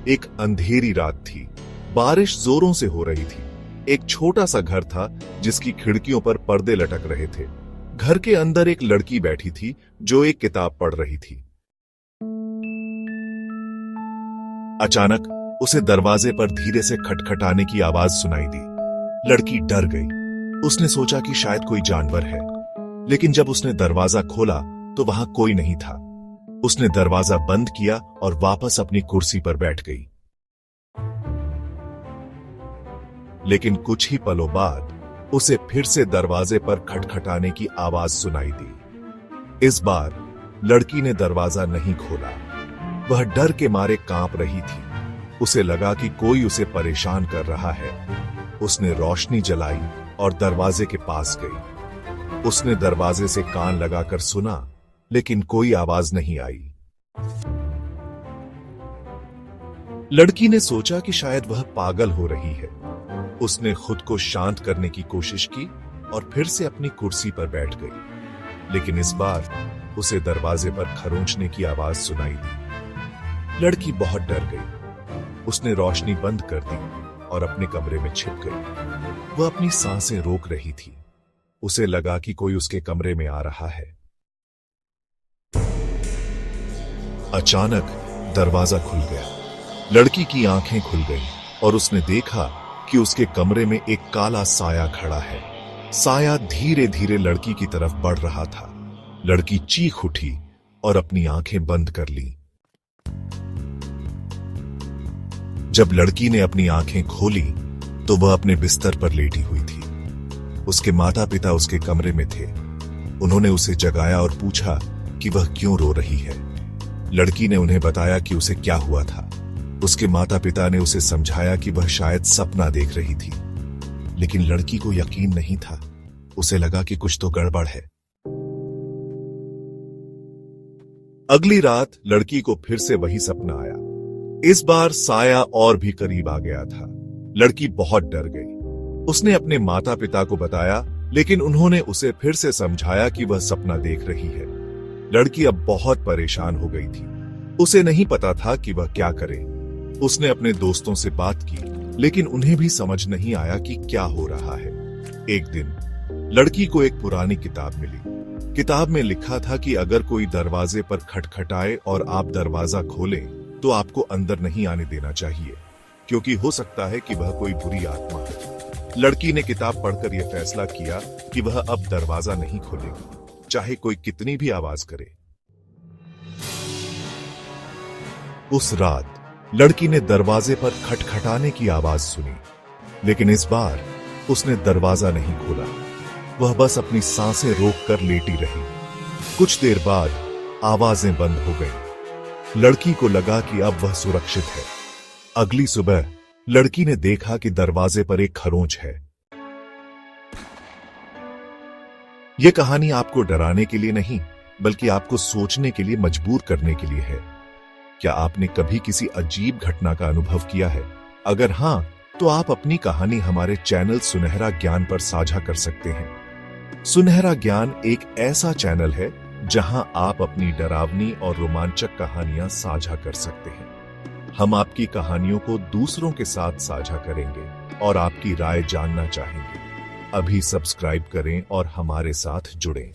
एक अंधेरी रात थी। बारिश जोरों से हो रही थी। एक छोटा सा घर था जिसकी खिड़कियों पर पर्दे लटक रहे थे। घर के अंदर एक लड़की बैठी थी जो एक किताब पढ़ रही थी। अचानक उसे दरवाजे पर धीरे से खटखटाने की आवाज सुनाई दी। लड़की डर गई। उसने सोचा कि शायद कोई जानवर है, लेकिन जब उसने दरवाजा खोला तो वहां कोई नहीं था। उसने दरवाजा बंद किया और वापस अपनी कुर्सी पर बैठ गई। लेकिन कुछ ही पलों बाद उसे फिर से दरवाजे पर खटखटाने की आवाज सुनाई दी। इस बार लड़की ने दरवाजा नहीं खोला। वह डर के मारे कांप रही थी। उसे लगा कि कोई उसे परेशान कर रहा है। उसने रोशनी जलाई और दरवाजे के पास गई। उसने दरवाजे से कान लगाकर सुना, लेकिन कोई आवाज नहीं आई। लड़की ने सोचा कि शायद वह पागल हो रही है। उसने खुद को शांत करने की कोशिश की और फिर से अपनी कुर्सी पर बैठ गई। लेकिन इस बार उसे दरवाजे पर खरोंचने की आवाज सुनाई दी। लड़की बहुत डर गई। उसने रोशनी बंद कर दी और अपने कमरे में छिप गई। वह अपनी सांसें रोक रही थी। उसे लगा कि कोई उसके कमरे में आ रहा है। अचानक दरवाजा खुल गया। लड़की की आंखें खुल गईं और उसने देखा कि उसके कमरे में एक काला साया खड़ा है। साया धीरे धीरे लड़की की तरफ बढ़ रहा था। लड़की चीख उठी और अपनी आंखें बंद कर ली। जब लड़की ने अपनी आंखें खोली तो वह अपने बिस्तर पर लेटी हुई थी। उसके माता पिता उसके कमरे में थे। उन्होंने उसे जगाया और पूछा कि वह क्यों रो रही है। लड़की ने उन्हें बताया कि उसे क्या हुआ था। उसके माता पिता ने उसे समझाया कि वह शायद सपना देख रही थी, लेकिन लड़की को यकीन नहीं था। उसे लगा कि कुछ तो गड़बड़ है। अगली रात लड़की को फिर से वही सपना आया। इस बार साया और भी करीब आ गया था। लड़की बहुत डर गई। उसने अपने माता पिता को बताया, लेकिन उन्होंने उसे फिर से समझाया कि वह सपना देख रही है। लड़की अब बहुत परेशान हो गई थी। उसे नहीं पता था कि वह क्या करे। उसने अपने दोस्तों से बात की, लेकिन उन्हें भी समझ नहीं आया कि क्या हो रहा है। एक दिन लड़की को एक पुरानी किताब मिली। किताब में लिखा था कि अगर कोई दरवाजे पर खटखटाए और आप दरवाजा खोलें तो आपको अंदर नहीं आने देना चाहिए, क्योंकि हो सकता है कि वह कोई बुरी आत्मा है। लड़की ने किताब पढ़कर यह फैसला किया कि वह अब दरवाजा नहीं खोलेगी, चाहे कोई कितनी भी आवाज करे। उस रात लड़की ने दरवाजे पर खटखटाने की आवाज सुनी, लेकिन इस बार उसने दरवाजा नहीं खोला। वह बस अपनी सांसें रोककर लेटी रही। कुछ देर बाद आवाजें बंद हो गईं। लड़की को लगा कि अब वह सुरक्षित है। अगली सुबह लड़की ने देखा कि दरवाजे पर एक खरोंच है। यह कहानी आपको डराने के लिए नहीं, बल्कि आपको सोचने के लिए मजबूर करने के लिए है। क्या आपने कभी किसी अजीब घटना का अनुभव किया है? अगर हां, तो आप अपनी कहानी हमारे चैनल सुनहरा ज्ञान पर साझा कर सकते हैं। सुनहरा ज्ञान एक ऐसा चैनल है जहां आप अपनी डरावनी और रोमांचक कहानियां साझा कर सकते हैं। हम आपकी कहानियों को दूसरों के साथ साझा करेंगे और आपकी राय जानना चाहेंगे। अभी सब्सक्राइब करें और हमारे साथ जुड़ें।